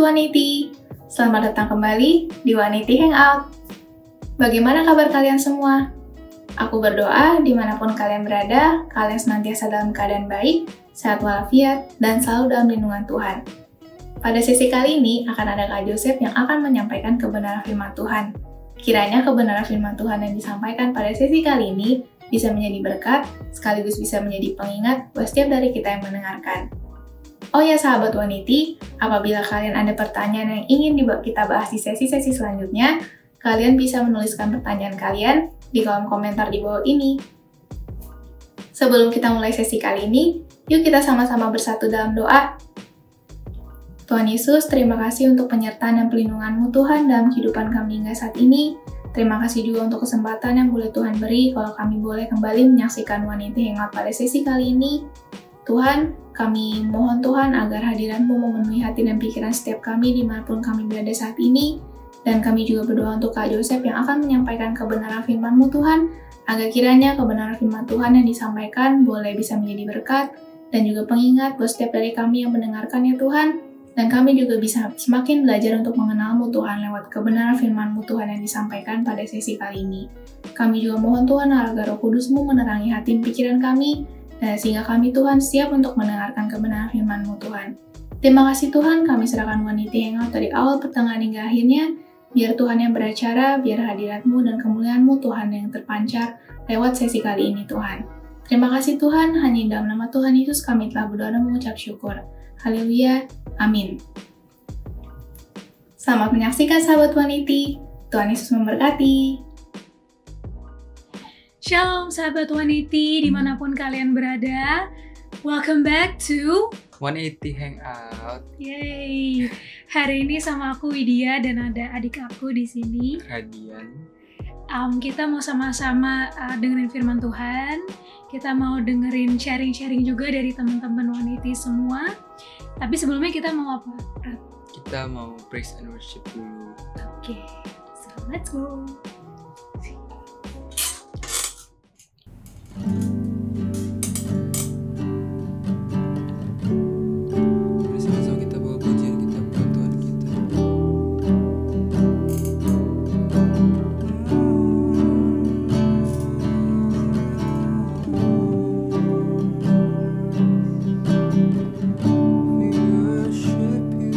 Waniti, selamat datang kembali di Waniti Hangout. Bagaimana kabar kalian semua? Aku berdoa dimanapun kalian berada, kalian senantiasa dalam keadaan baik, sehat walafiat, dan selalu dalam lindungan Tuhan. Pada sesi kali ini akan ada Kak Joseph yang akan menyampaikan kebenaran firman Tuhan. Kiranya kebenaran firman Tuhan yang disampaikan pada sesi kali ini bisa menjadi berkat, sekaligus bisa menjadi pengingat buat setiap dari kita yang mendengarkan. Oh ya sahabat Waniti, apabila kalian ada pertanyaan yang ingin kita bahas di sesi-sesi selanjutnya, kalian bisa menuliskan pertanyaan kalian di kolom komentar di bawah ini. Sebelum kita mulai sesi kali ini, yuk kita sama-sama bersatu dalam doa. Tuhan Yesus, terima kasih untuk penyertaan dan pelindungan-Mu Tuhan dalam kehidupan kami hingga saat ini. Terima kasih juga untuk kesempatan yang boleh Tuhan beri kalau kami boleh kembali menyaksikan Waniti Hangout pada sesi kali ini. Tuhan, kami mohon Tuhan agar hadirat-Mu memenuhi hati dan pikiran setiap kami dimanapun kami berada saat ini. Dan kami juga berdoa untuk Kak Joseph yang akan menyampaikan kebenaran firman-Mu Tuhan, agar kiranya kebenaran firman Tuhan yang disampaikan boleh bisa menjadi berkat dan juga pengingat buat setiap dari kami yang mendengarkannya Tuhan. Dan kami juga bisa semakin belajar untuk mengenal-Mu Tuhan lewat kebenaran firman-Mu Tuhan yang disampaikan pada sesi kali ini. Kami juga mohon Tuhan agar Roh Kudus-Mu menerangi hati dan pikiran kami, sehingga kami Tuhan siap untuk mendengarkan kebenaran firman-Mu Tuhan. Terima kasih Tuhan, kami serahkan Waniti Hangout dari awal pertengahan hingga akhirnya. Biar Tuhan yang beracara, biar hadirat-Mu dan kemuliaan-Mu Tuhan yang terpancar lewat sesi kali ini Tuhan. Terima kasih Tuhan, hanya dalam nama Tuhan Yesus kami telah berdoa dan mengucap syukur. Haleluya, amin. Selamat menyaksikan sahabat Waniti, Tuhan Yesus memberkati. Shalom sahabat Waniti dimanapun kalian berada. Welcome back to Waniti Hangout. Yay. Hari ini sama aku Widya dan ada adik aku di sini. Radian. Kita mau sama-sama dengerin firman Tuhan. Kita mau dengerin sharing-sharing juga dari teman-teman Waniti semua. Tapi sebelumnya kita mau apa? Kita mau praise and worship dulu. Oke, so let's go. Bersama-sama kita bawa pujian kita buat Tuhan kita. We worship you.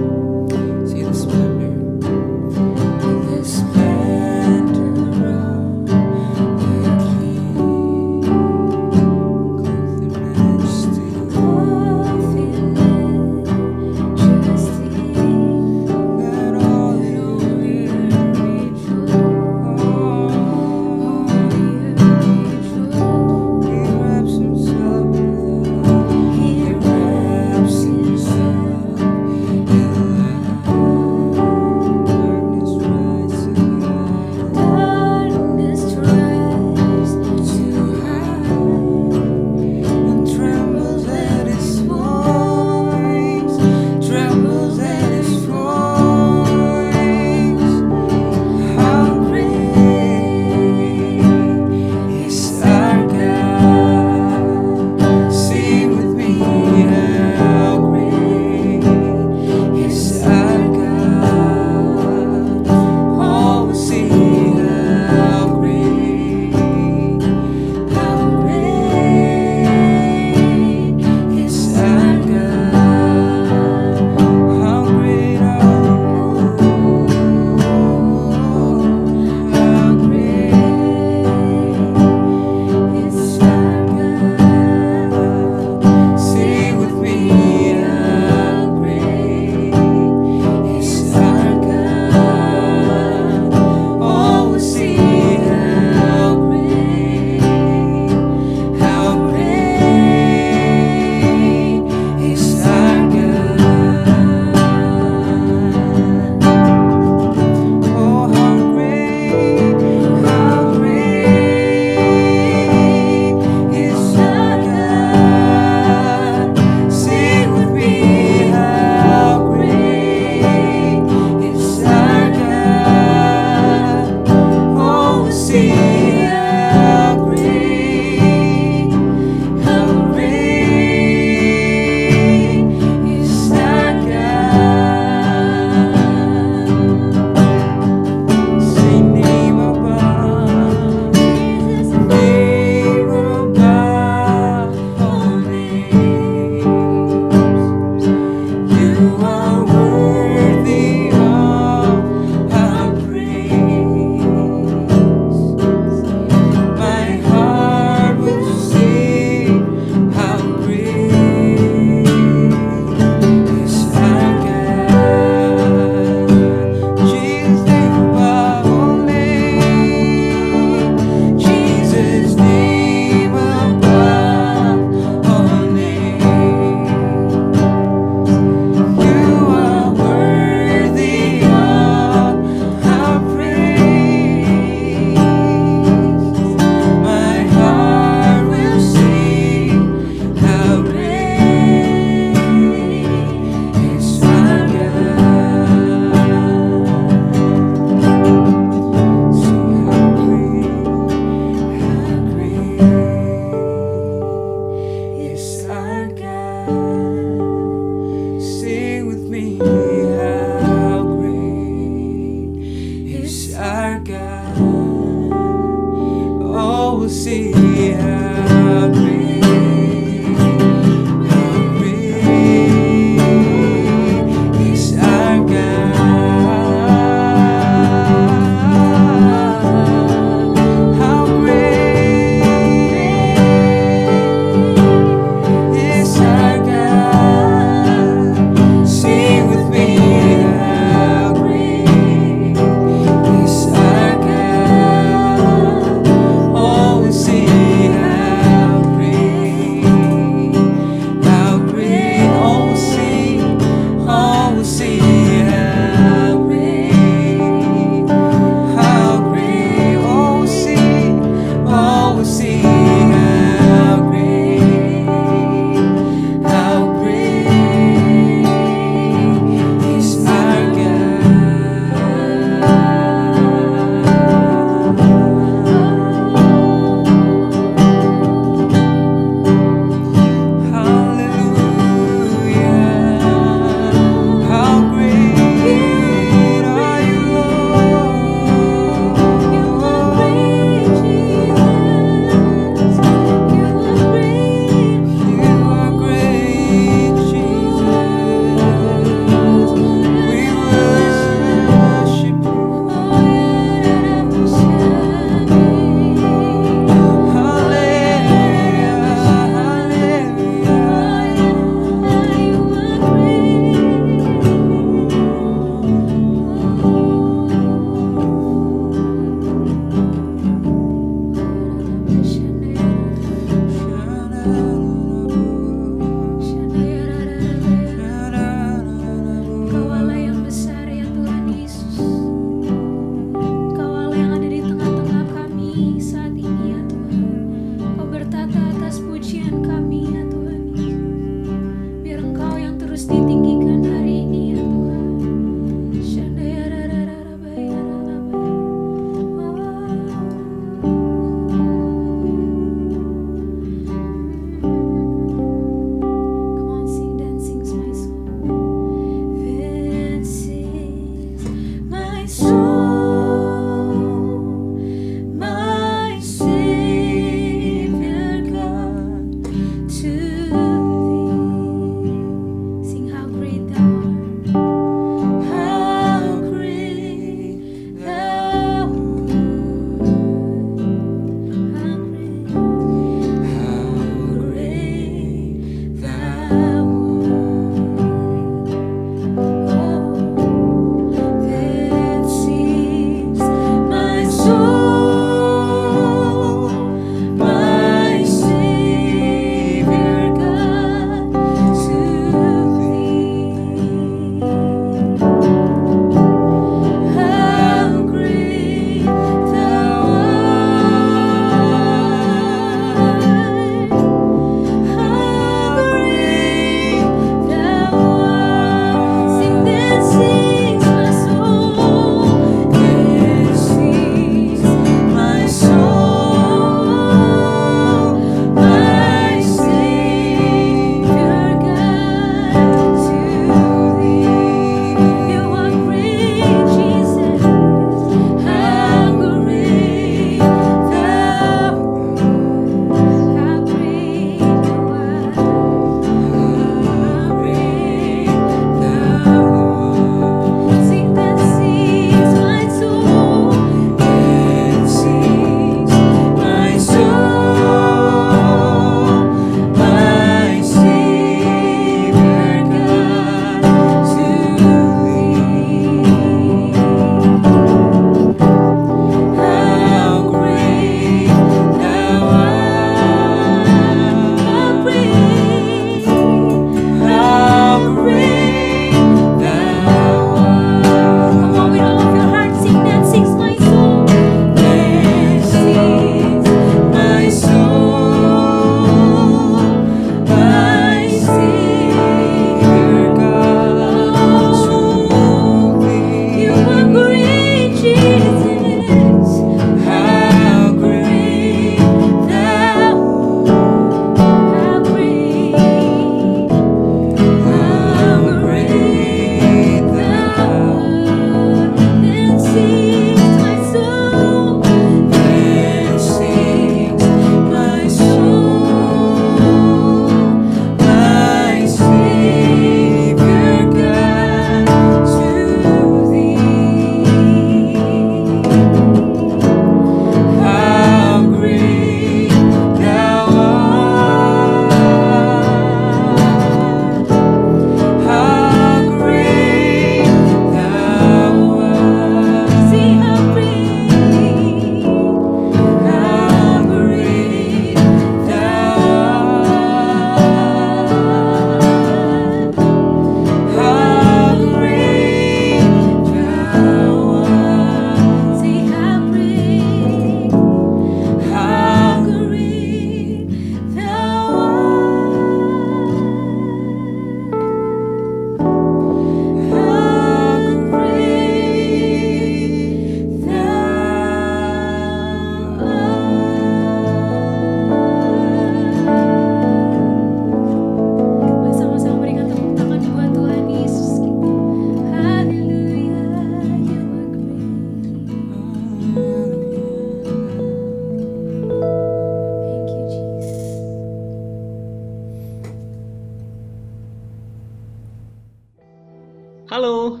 Halo,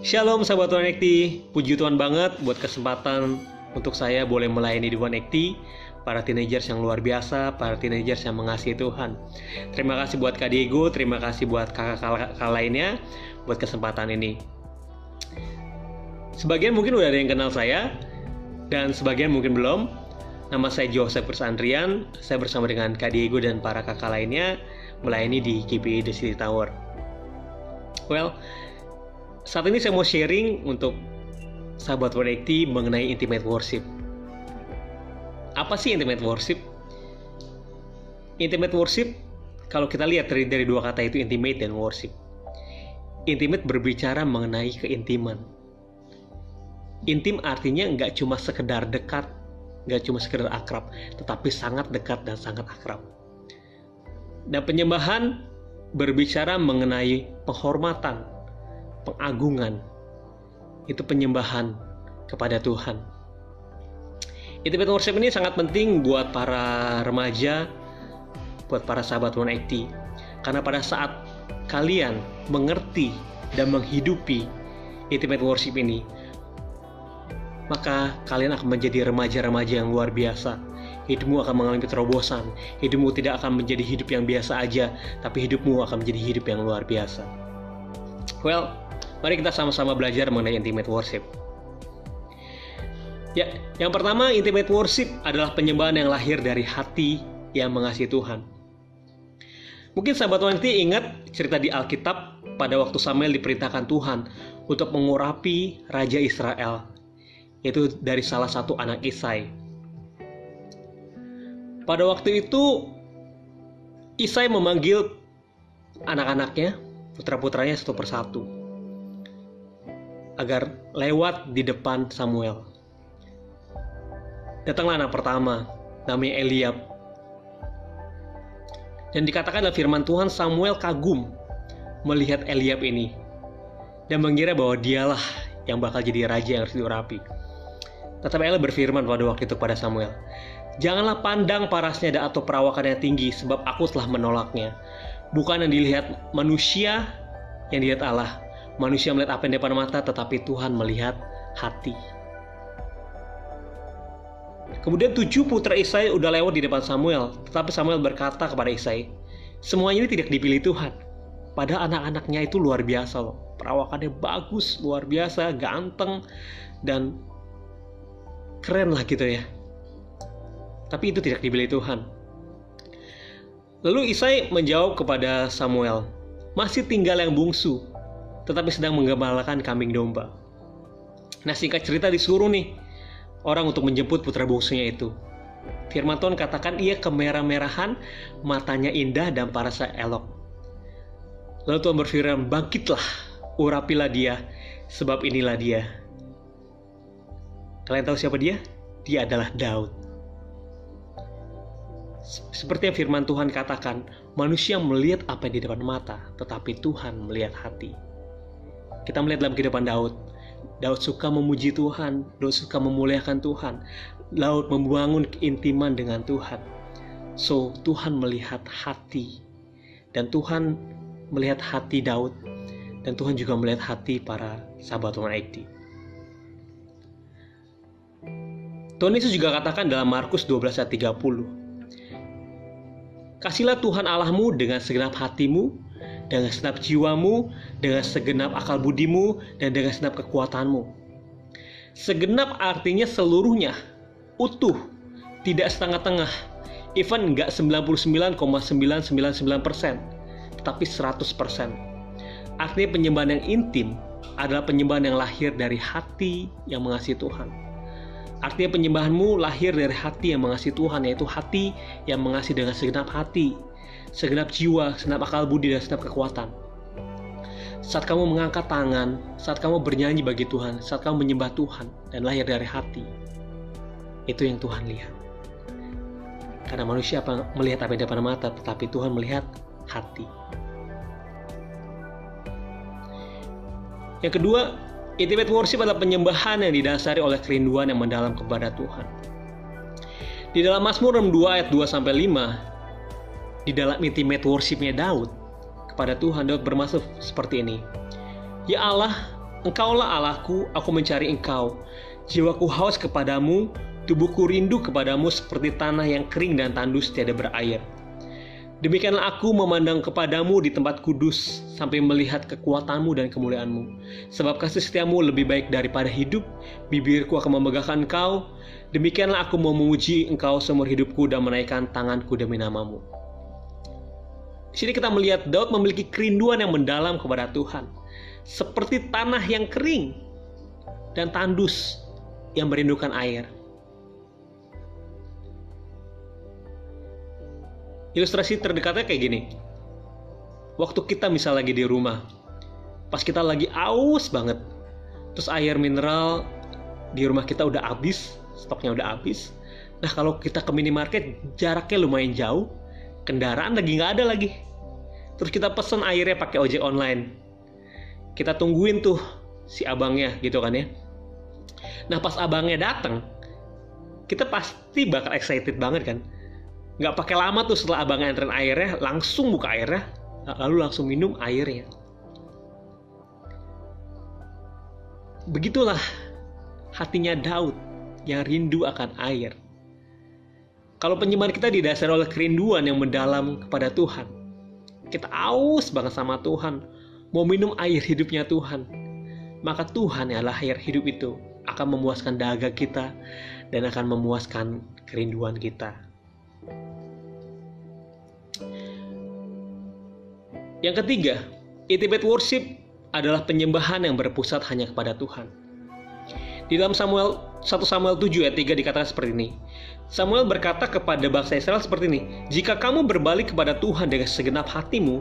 Shalom sahabat One Ekti. Puji Tuhan banget buat kesempatan untuk saya boleh melayani di One Ekti, para teenagers yang luar biasa, para teenagers yang mengasihi Tuhan. Terima kasih buat Kak Diego, terima kasih buat kakak-kakak lainnya buat kesempatan ini. Sebagian mungkin udah ada yang kenal saya, dan sebagian mungkin belum. Nama saya Joseph Andrian, saya bersama dengan Kak Diego dan para kakak lainnya melayani di GPI The City Tower. Well, saat ini saya mau sharing untuk sahabat One Ekti mengenai intimate worship. Apa sih intimate worship? Intimate worship, kalau kita lihat dari dua kata itu, intimate dan worship. Intimate berbicara mengenai keintiman. Intim artinya nggak cuma sekedar dekat, nggak cuma sekedar akrab, tetapi sangat dekat dan sangat akrab. Dan penyembahan berbicara mengenai penghormatan, pengagungan. Itu penyembahan kepada Tuhan. Intimate worship ini sangat penting buat para remaja, buat para sahabat One Ekti. Karena pada saat kalian mengerti dan menghidupi intimate worship ini, maka kalian akan menjadi remaja-remaja yang luar biasa. Hidupmu akan mengalami terobosan. Hidupmu tidak akan menjadi hidup yang biasa aja, tapi hidupmu akan menjadi hidup yang luar biasa. Well, mari kita sama-sama belajar mengenai intimate worship. Ya, yang pertama, intimate worship adalah penyembahan yang lahir dari hati yang mengasihi Tuhan. Mungkin sahabat One Ekti ingat cerita di Alkitab pada waktu Samuel diperintahkan Tuhan untuk mengurapi Raja Israel, yaitu dari salah satu anak Isai. Pada waktu itu, Isai memanggil anak-anaknya, putra-putranya satu persatu, agar lewat di depan Samuel. Datanglah anak pertama, namanya Eliab. Dan dikatakan dalam firman Tuhan, Samuel kagum melihat Eliab ini dan mengira bahwa dialah yang bakal jadi raja yang harus diurapi. Tetapi Allah berfirman pada waktu itu pada Samuel, "Janganlah pandang parasnya atau perawakannya tinggi, sebab aku telah menolaknya. Bukan yang dilihat manusia, yang dilihat Allah. Manusia melihat apa yang di depan mata, tetapi Tuhan melihat hati." Kemudian 7 putra Isai udah lewat di depan Samuel, tetapi Samuel berkata kepada Isai, "Semuanya ini tidak dipilih Tuhan." Padahal anak-anaknya itu luar biasa loh. Perawakannya bagus, luar biasa, ganteng, dan keren lah gitu ya. Tapi itu tidak dipilih Tuhan. Lalu Isai menjawab kepada Samuel, "Masih tinggal yang bungsu, tetapi sedang menggembalakan kambing domba." Nah, singkat cerita disuruh nih orang untuk menjemput putra bungsunya itu. Firman Tuhan katakan ia kemerah-merahan, matanya indah dan parasnya elok. Lalu Tuhan berfirman, "Bangkitlah, urapilah dia, sebab inilah dia." Kalian tahu siapa dia? Dia adalah Daud. Seperti yang firman Tuhan katakan, manusia melihat apa yang di depan mata, tetapi Tuhan melihat hati. Kita melihat dalam kehidupan Daud. Daud suka memuji Tuhan, Daud suka memuliakan Tuhan, Daud membangun keintiman dengan Tuhan. So, Tuhan melihat hati, dan Tuhan melihat hati Daud, dan Tuhan juga melihat hati para sahabat One Ekti. Tuhan Yesus juga katakan dalam Markus 12 ayat 30, "Kasihlah Tuhan Allahmu dengan segenap hatimu, dengan segenap jiwamu, dengan segenap akal budimu, dan dengan segenap kekuatanmu." Segenap artinya seluruhnya, utuh, tidak setengah-tengah, even nggak 99,999%, tetapi 100%. Artinya penyembahan yang intim adalah penyembahan yang lahir dari hati yang mengasihi Tuhan. Artinya penyembahanmu lahir dari hati yang mengasihi Tuhan, yaitu hati yang mengasihi dengan segenap hati, segenap jiwa, segenap akal budi, dan segenap kekuatan. Saat kamu mengangkat tangan, saat kamu bernyanyi bagi Tuhan, saat kamu menyembah Tuhan, dan lahir dari hati, itu yang Tuhan lihat. Karena manusia melihat apa yang di depan mata, tetapi Tuhan melihat hati. Yang kedua, intimate worship adalah penyembahan yang didasari oleh kerinduan yang mendalam kepada Tuhan. Di dalam Mazmur 2 ayat 2-5, di dalam intimate worship-nya Daud kepada Tuhan, Daud bermaksud seperti ini, Ya Allah, Engkaulah Allahku, aku mencari Engkau. Jiwaku haus kepadamu, tubuhku rindu kepadamu seperti tanah yang kering dan tandus tiada berair. Demikianlah aku memandang kepadamu di tempat kudus, sampai melihat kekuatanmu dan kemuliaanmu. Sebab kasih setiamu lebih baik daripada hidup, bibirku akan memegahkan Engkau. Demikianlah aku mau memuji Engkau seumur hidupku dan menaikkan tanganku demi namamu. Di sini kita melihat Daud memiliki kerinduan yang mendalam kepada Tuhan. Seperti tanah yang kering dan tandus yang merindukan air. Ilustrasi terdekatnya kayak gini. Waktu kita misal lagi di rumah, pas kita lagi aus banget, terus air mineral di rumah kita udah habis, stoknya udah habis. Nah, kalau kita ke minimarket, jaraknya lumayan jauh, kendaraan lagi nggak ada lagi. Terus kita pesen airnya pakai ojek online. Kita tungguin tuh si abangnya gitu kan ya. Nah, pas abangnya datang, kita pasti bakal excited banget kan. Nggak pakai lama tuh setelah abang nganterin airnya, langsung buka airnya, lalu langsung minum airnya. Begitulah hatinya Daud yang rindu akan air. Kalau penyembahan kita didasari oleh kerinduan yang mendalam kepada Tuhan, kita aus banget sama Tuhan, mau minum air hidupnya Tuhan, maka Tuhan yang adalah air hidup itu akan memuaskan dahaga kita dan akan memuaskan kerinduan kita. Yang ketiga, intimate worship adalah penyembahan yang berpusat hanya kepada Tuhan. Di dalam 1 Samuel 7 ayat 3 dikatakan seperti ini. Samuel berkata kepada bangsa Israel seperti ini, "Jika kamu berbalik kepada Tuhan dengan segenap hatimu,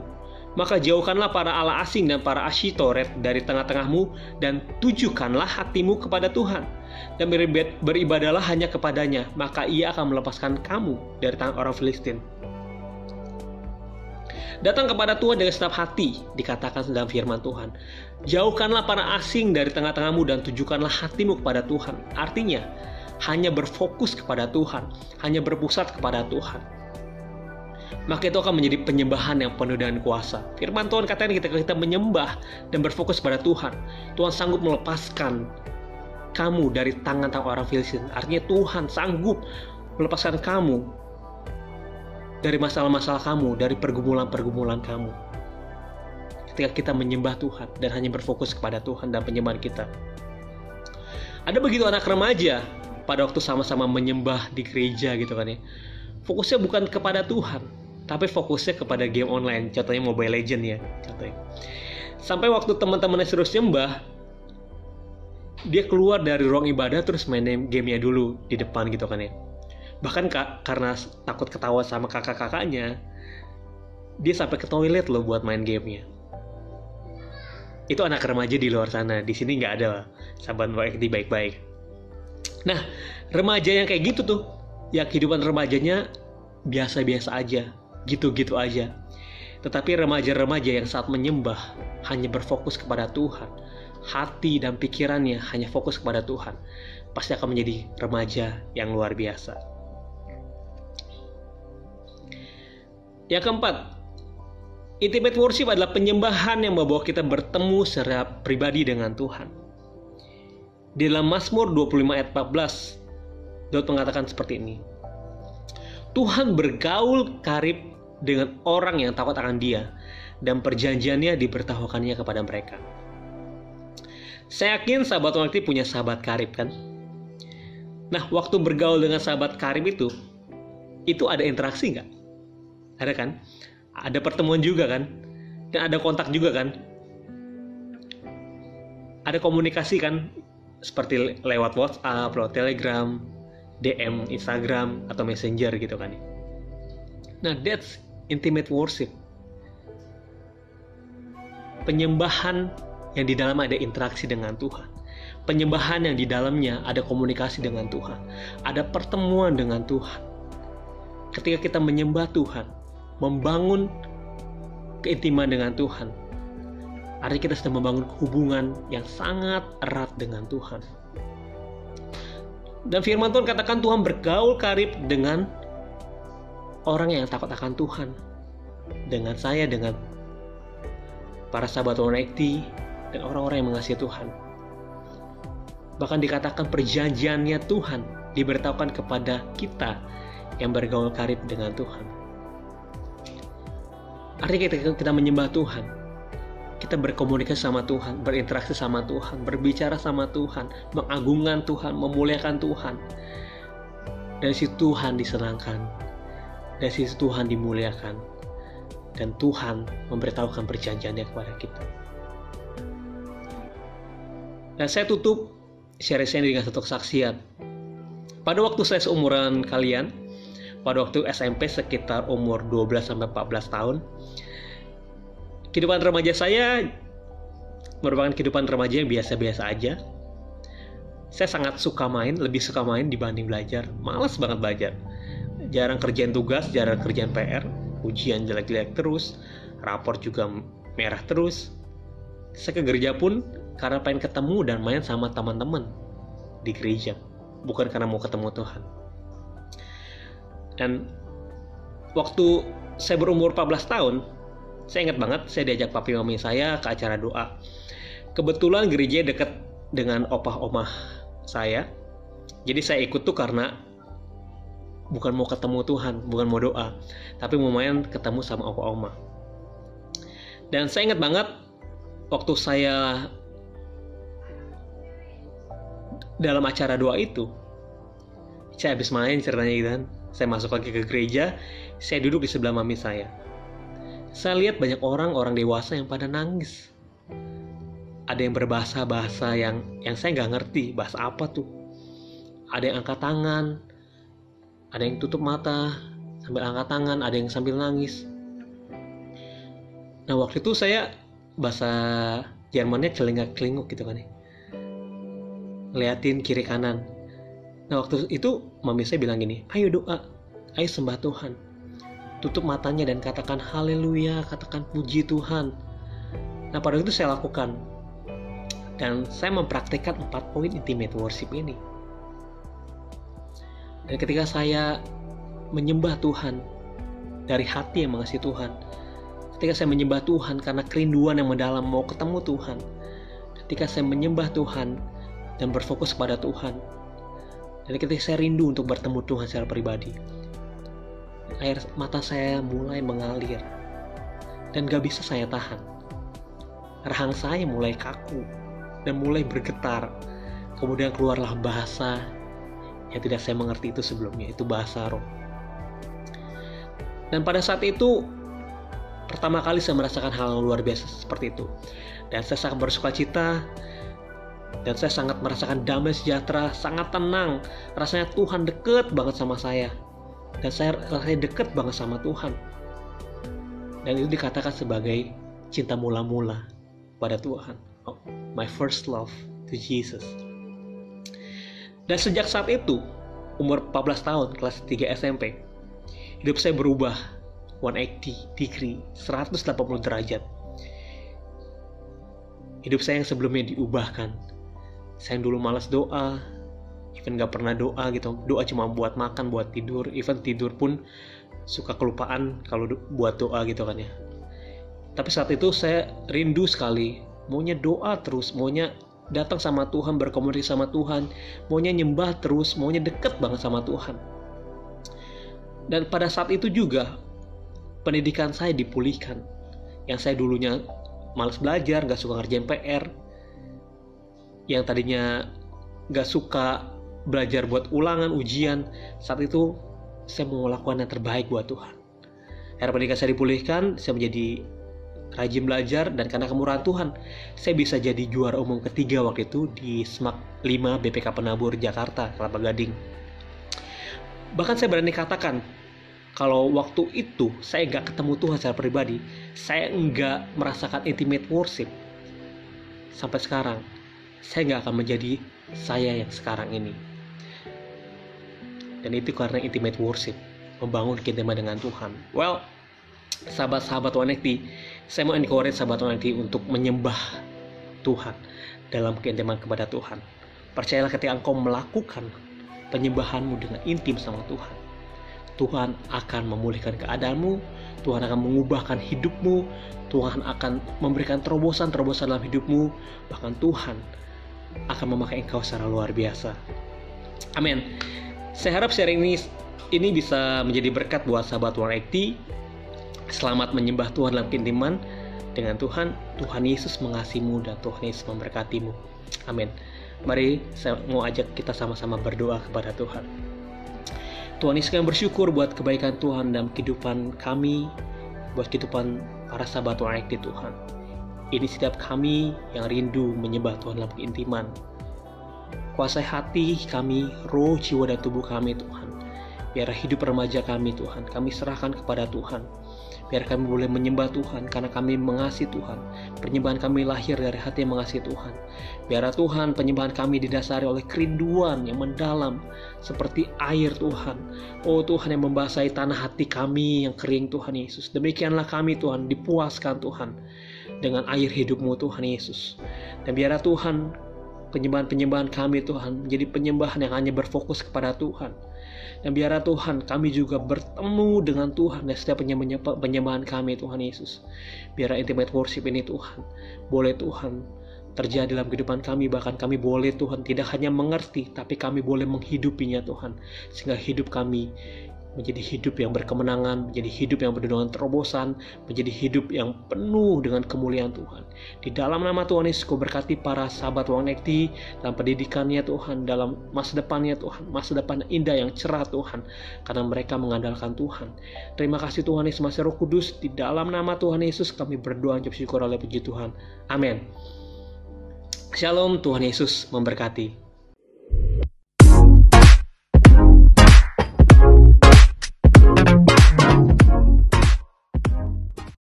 maka jauhkanlah para allah asing dan para Asyitoret dari tengah-tengahmu dan tujukanlah hatimu kepada Tuhan dan beribadahlah hanya kepadanya, maka Ia akan melepaskan kamu dari tangan orang Filistin." Datang kepada Tuhan dengan segenap hati, dikatakan dalam firman Tuhan. Jauhkanlah para asing dari tengah-tengahmu dan tujukanlah hatimu kepada Tuhan. Artinya, hanya berfokus kepada Tuhan, hanya berpusat kepada Tuhan. Maka itu akan menjadi penyembahan yang penuh dengan kuasa. Firman Tuhan katakan ketika kita menyembah dan berfokus pada Tuhan, Tuhan sanggup melepaskan kamu dari tangan-tangan orang Filistin. Artinya Tuhan sanggup melepaskan kamu dari masalah-masalah kamu, dari pergumulan-pergumulan kamu. Ketika kita menyembah Tuhan dan hanya berfokus kepada Tuhan dan penyembahan kita. Ada begitu anak remaja pada waktu sama-sama menyembah di gereja gitu kan ya. Fokusnya bukan kepada Tuhan, tapi fokusnya kepada game online, contohnya Mobile Legends ya, contohnya. Sampai waktu teman-temannya terus nyembah, dia keluar dari ruang ibadah terus main gamenya dulu di depan gitu kan ya. Bahkan karena takut ketawa sama kakak-kakaknya, dia sampai ke toilet loh buat main gamenya. Itu anak remaja di luar sana. Di sini nggak ada, sahabat baik-baik. Nah, remaja yang kayak gitu tuh, yang kehidupan remajanya biasa-biasa aja, gitu-gitu aja. Tetapi remaja-remaja yang saat menyembah hanya berfokus kepada Tuhan, hati dan pikirannya hanya fokus kepada Tuhan, pasti akan menjadi remaja yang luar biasa. Yang keempat, intimate worship adalah penyembahan yang membawa kita bertemu secara pribadi dengan Tuhan. Di dalam Mazmur 25 ayat 14, Daud mengatakan seperti ini. Tuhan bergaul karib dengan orang yang takut akan Dia, dan perjanjiannya diberitahukannya kepada mereka. Saya yakin sahabat Onekti punya sahabat karib kan? Nah, waktu bergaul dengan sahabat karib itu ada interaksi nggak? Ada kan? Ada pertemuan juga kan? Dan ada kontak juga kan? Ada komunikasi kan? Seperti lewat WhatsApp, lewat Telegram, DM Instagram, atau Messenger gitu kan? Nah, that's intimate worship. Penyembahan yang di dalam ada interaksi dengan Tuhan. Penyembahan yang di dalamnya ada komunikasi dengan Tuhan. Ada pertemuan dengan Tuhan. Ketika kita menyembah Tuhan, membangun keintiman dengan Tuhan, artinya kita sedang membangun hubungan yang sangat erat dengan Tuhan. Dan firman Tuhan katakan Tuhan bergaul karib dengan orang yang takut akan Tuhan. Dengan saya, dengan para sahabat Onekti, dan orang-orang yang mengasihi Tuhan. Bahkan dikatakan perjanjiannya Tuhan diberitahukan kepada kita yang bergaul karib dengan Tuhan. Artinya kita menyembah Tuhan, kita berkomunikasi sama Tuhan, berinteraksi sama Tuhan, berbicara sama Tuhan, mengagungkan Tuhan, memuliakan Tuhan. Dari situ Tuhan disenangkan, dari situ Tuhan dimuliakan, dan Tuhan memberitahukan perjanjiannya kepada kita. Dan saya tutup share saya dengan satu kesaksian. Pada waktu saya seumuran kalian, pada waktu SMP sekitar umur 12-14 tahun, kehidupan remaja saya merupakan kehidupan remaja yang biasa-biasa aja. Saya sangat suka main, lebih suka main dibanding belajar. Malas banget belajar. Jarang kerjain tugas, jarang kerjain PR, ujian jelek-jelek terus, rapor juga merah terus. Saya ke gereja pun karena pengen ketemu dan main sama teman-teman di gereja, bukan karena mau ketemu Tuhan. Dan waktu saya berumur 14 tahun, saya ingat banget saya diajak papi mami saya ke acara doa. Kebetulan gereja dekat dengan opah-omah saya, jadi saya ikut tuh karena bukan mau ketemu Tuhan, bukan mau doa, tapi mau main ketemu sama opah-omah. Dan saya ingat banget waktu saya dalam acara doa itu, saya habis main ceritanya gitu kan, saya masuk lagi ke gereja, saya duduk di sebelah mami saya. Saya lihat banyak orang dewasa yang pada nangis. Ada yang berbahasa-bahasa yang saya nggak ngerti, bahasa apa tuh. Ada yang angkat tangan, ada yang tutup mata sambil angkat tangan, ada yang sambil nangis. Nah waktu itu saya bahasa Jermannya celingak-celinguk gitu kan ya, ngeliatin kiri kanan. Nah waktu itu mami saya bilang gini, ayo doa, ayo sembah Tuhan, tutup matanya dan katakan haleluya, katakan puji Tuhan. Nah pada itu saya lakukan, dan saya mempraktikkan 4 poin intimate worship ini. Dan ketika saya menyembah Tuhan dari hati yang mengasihi Tuhan, ketika saya menyembah Tuhan karena kerinduan yang mendalam mau ketemu Tuhan, ketika saya menyembah Tuhan dan berfokus pada Tuhan, dan ketika saya rindu untuk bertemu Tuhan secara pribadi, air mata saya mulai mengalir dan gak bisa saya tahan. Rahang saya mulai kaku dan mulai bergetar. Kemudian keluarlah bahasa yang tidak saya mengerti itu sebelumnya, itu bahasa roh. Dan pada saat itu pertama kali saya merasakan hal yang luar biasa seperti itu, dan saya sangat bersuka cita, dan saya sangat merasakan damai sejahtera, sangat tenang. Rasanya Tuhan deket banget sama saya, dan saya rasanya deket banget sama Tuhan. Dan itu dikatakan sebagai cinta mula-mula pada Tuhan. Oh, my first love to Jesus. Dan sejak saat itu, umur 14 tahun, kelas 3 SMP, hidup saya berubah 180 degree, 180 derajat. Hidup saya yang sebelumnya diubahkan. Saya yang dulu malas doa, even gak pernah doa gitu. Doa cuma buat makan, buat tidur. Even tidur pun suka kelupaan kalau buat doa gitu kan ya. Tapi saat itu saya rindu sekali, maunya doa terus, maunya datang sama Tuhan, berkomunikasi sama Tuhan, maunya nyembah terus, maunya deket banget sama Tuhan. Dan pada saat itu juga pendidikan saya dipulihkan. Yang saya dulunya malas belajar, gak suka ngerjain PR, yang tadinya gak suka belajar buat ulangan, ujian, saat itu saya mau melakukan yang terbaik buat Tuhan. Era pendidikan saya dipulihkan, saya menjadi rajin belajar, dan karena kemurahan Tuhan, saya bisa jadi juara umum ketiga waktu itu di SMAK 5 BPK Penabur Jakarta, Kelapa Gading. Bahkan saya berani katakan, kalau waktu itu saya nggak ketemu Tuhan secara pribadi, saya nggak merasakan intimate worship, sampai sekarang, saya nggak akan menjadi saya yang sekarang ini. Dan itu karena intimate worship, membangun keintiman dengan Tuhan. Well, sahabat-sahabat 180, saya mau encourage sahabat 180 untuk menyembah Tuhan dalam keintiman kepada Tuhan. Percayalah ketika engkau melakukan penyembahanmu dengan intim sama Tuhan, Tuhan akan memulihkan keadaanmu, Tuhan akan mengubahkan hidupmu, Tuhan akan memberikan terobosan-terobosan dalam hidupmu, bahkan Tuhan akan memakai engkau secara luar biasa. Amin. Saya harap sharing ini bisa menjadi berkat buat sahabat 180. Selamat menyembah Tuhan dalam keintiman dengan Tuhan. Tuhan Yesus mengasihimu dan Tuhan Yesus memberkatimu. Amin. Mari saya mau ajak kita sama-sama berdoa kepada Tuhan. Tuhan Yesus, kami bersyukur buat kebaikan Tuhan dalam kehidupan kami, buat kehidupan para sahabat 180 Tuhan. Ini setiap kami yang rindu menyembah Tuhan dalam keintiman. Kuasai hati kami, roh, jiwa, dan tubuh kami Tuhan. Biar hidup remaja kami Tuhan, kami serahkan kepada Tuhan. Biar kami boleh menyembah Tuhan karena kami mengasihi Tuhan. Penyembahan kami lahir dari hati yang mengasihi Tuhan. Biar Tuhan, penyembahan kami didasari oleh kerinduan yang mendalam seperti air Tuhan. Oh Tuhan, yang membasahi tanah hati kami yang kering Tuhan Yesus. Demikianlah kami Tuhan dipuaskan Tuhan dengan air hidupmu Tuhan Yesus. Dan biar Tuhan, penyembahan-penyembahan kami Tuhan menjadi penyembahan yang hanya berfokus kepada Tuhan. Dan biar Tuhan, kami juga bertemu dengan Tuhan dan setiap penyembahan kami Tuhan Yesus. Biar intimate worship ini Tuhan, boleh Tuhan terjadi dalam kehidupan kami. Bahkan kami boleh Tuhan tidak hanya mengerti, tapi kami boleh menghidupinya Tuhan. Sehingga hidup kami menjadi hidup yang berkemenangan, menjadi hidup yang penuh dengan terobosan, menjadi hidup yang penuh dengan kemuliaan Tuhan. Di dalam nama Tuhan Yesus, Kau berkati para sahabat 180 dalam pendidikannya Tuhan, dalam masa depannya Tuhan, masa depan indah yang cerah Tuhan, karena mereka mengandalkan Tuhan. Terima kasih Tuhan Yesus, Masih Roh Kudus, di dalam nama Tuhan Yesus kami berdoa, ucap syukur oleh puji Tuhan. Amin. Shalom, Tuhan Yesus memberkati.